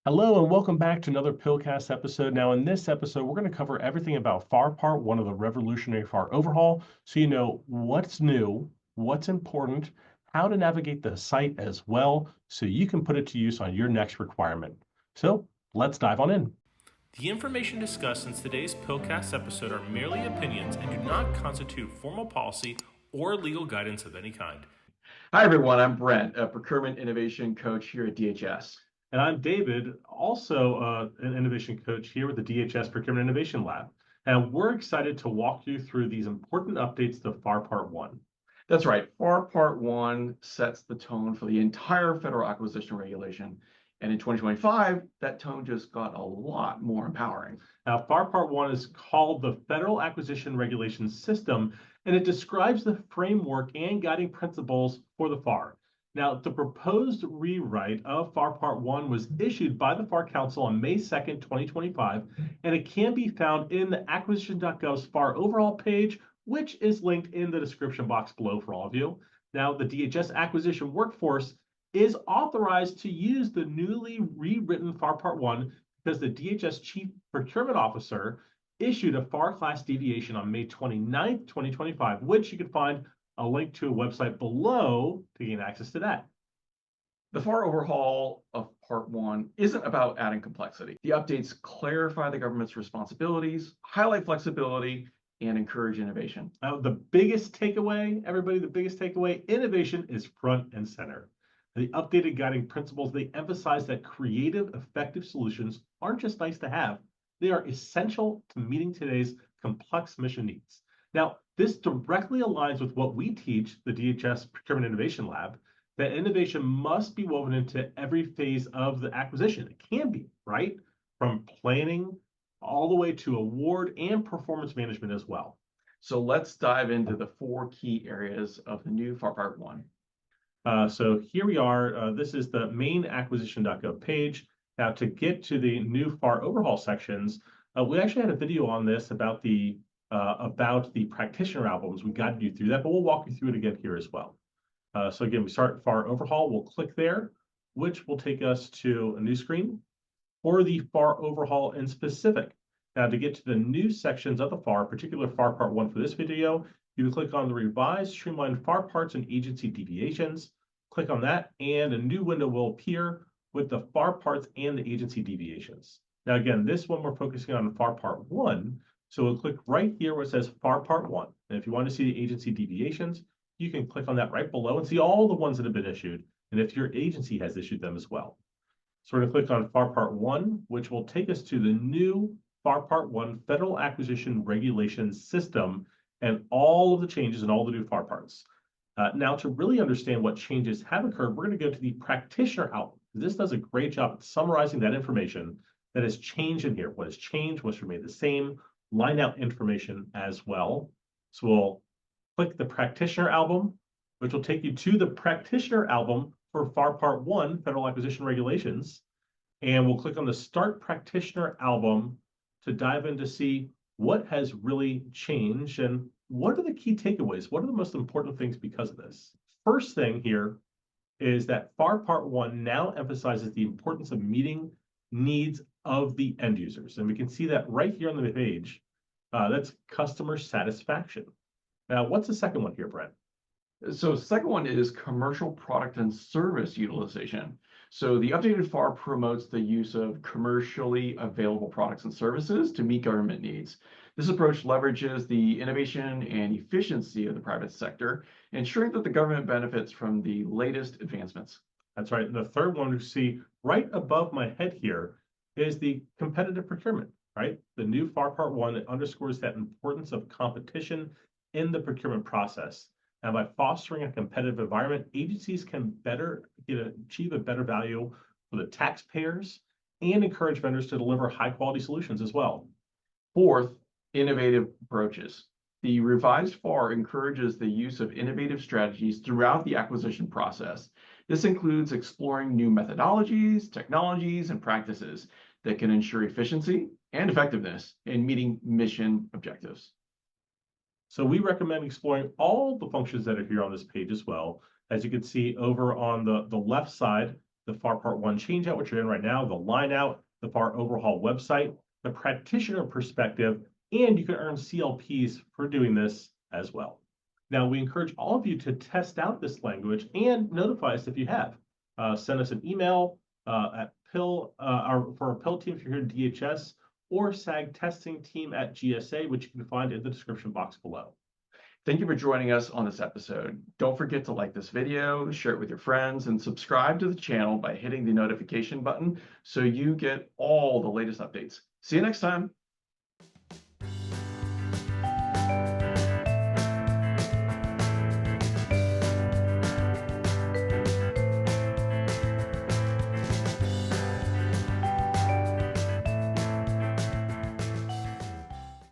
Hello and welcome back to another PILCast episode. Now, in this episode, we're going to cover everything about FAR Part 1 of the revolutionary FAR overhaul, so you know what's new, what's important, how to navigate the site as well, so you can put it to use on your next requirement. So let's dive on in. The information discussed in today's PILCast episode are merely opinions and do not constitute formal policy or legal guidance of any kind. Hi, everyone. I'm Brent, a procurement innovation coach here at DHS. And I'm David, also an innovation coach here with the DHS Procurement Innovation Lab. And we're excited to walk you through these important updates to FAR Part 1. That's right. FAR Part 1 sets the tone for the entire federal acquisition regulation. And in 2025, that tone just got a lot more empowering. Now, FAR Part 1 is called the Federal Acquisition Regulation System, and it describes the framework and guiding principles for the FAR. Now, the proposed rewrite of FAR Part 1 was issued by the FAR Council on May 2nd, 2025, and it can be found in the acquisition.gov's FAR Overhaul page, which is linked in the description box below for all of you. Now, the DHS acquisition workforce is authorized to use the newly rewritten FAR Part 1 because the DHS Chief Procurement Officer issued a FAR class deviation on May 29th, 2025, which you can find a link to a website below to gain access to that. The FAR overhaul of Part 1 isn't about adding complexity. The updates clarify the government's responsibilities, highlight flexibility, and encourage innovation. Now, the biggest takeaway, everybody, the biggest takeaway, innovation is front and center. The updated guiding principles, they emphasize that creative, effective solutions aren't just nice to have. They are essential to meeting today's complex mission needs. Now, this directly aligns with what we teach the DHS Procurement Innovation Lab, that innovation must be woven into every phase of the acquisition. It can be, right? From planning all the way to award and performance management as well. So let's dive into the 4 key areas of the new FAR Part 1. So here we are. This is the main acquisition.gov page. Now, to get to the new FAR overhaul sections, we actually had a video on this about the practitioner albums. We guided you through that, but we'll walk you through it again here as well. So again, we start FAR overhaul. We'll click there, which will take us to a new screen for the FAR overhaul in specific. Now, to get to the new sections of the FAR, particular FAR Part 1 for this video, you can click on the revised streamlined FAR parts and agency deviations. Click on that, and a new window will appear with the FAR parts and the agency deviations. Now, again, this one we're focusing on FAR Part 1. So we'll click right here where it says FAR Part 1. And if you want to see the agency deviations, you can click on that right below and see all the ones that have been issued, and if your agency has issued them as well. So we're going to click on FAR Part 1, which will take us to the new FAR Part 1 Federal Acquisition Regulation System and all of the changes and all the new FAR parts. Now, to really understand what changes have occurred, we're going to go to the practitioner album. This does a great job at summarizing that information that has changed in here. What has changed, what's remained the same, line out information as well. So we'll click the practitioner album, which will take you to the practitioner album for FAR Part 1, Federal Acquisition Regulations. And we'll click on the Start Practitioner album to dive in to see what has really changed and what are the key takeaways? What are the most important things because of this? First thing here is that FAR Part 1 now emphasizes the importance of meeting needs of the end users. And we can see that right here on the page. That's customer satisfaction. Now, what's the second one here, Brent? So the second one is commercial product and service utilization. So the updated FAR promotes the use of commercially available products and services to meet government needs. This approach leverages the innovation and efficiency of the private sector, ensuring that the government benefits from the latest advancements. That's right. And the third one you see right above my head here is the competitive procurement, right? The new FAR Part 1 underscores that importance of competition in the procurement process. And by fostering a competitive environment, agencies can achieve a better value for the taxpayers and encourage vendors to deliver high-quality solutions as well. Fourth, innovative approaches. The revised FAR encourages the use of innovative strategies throughout the acquisition process. This includes exploring new methodologies, technologies, and practices that can ensure efficiency and effectiveness in meeting mission objectives. So we recommend exploring all the functions that are here on this page as well. As you can see over on the left side, the FAR Part 1 changeout, which you're in right now, the line out, the FAR Overhaul website, the practitioner perspective, and you can earn CLPs for doing this as well. Now, we encourage all of you to test out this language and notify us if you have. Send us an email at PIL, or for our PIL team if you're here at DHS, or SAG testing team at GSA, which you can find in the description box below. Thank you for joining us on this episode. Don't forget to like this video, share it with your friends, and subscribe to the channel by hitting the notification button so you get all the latest updates. See you next time.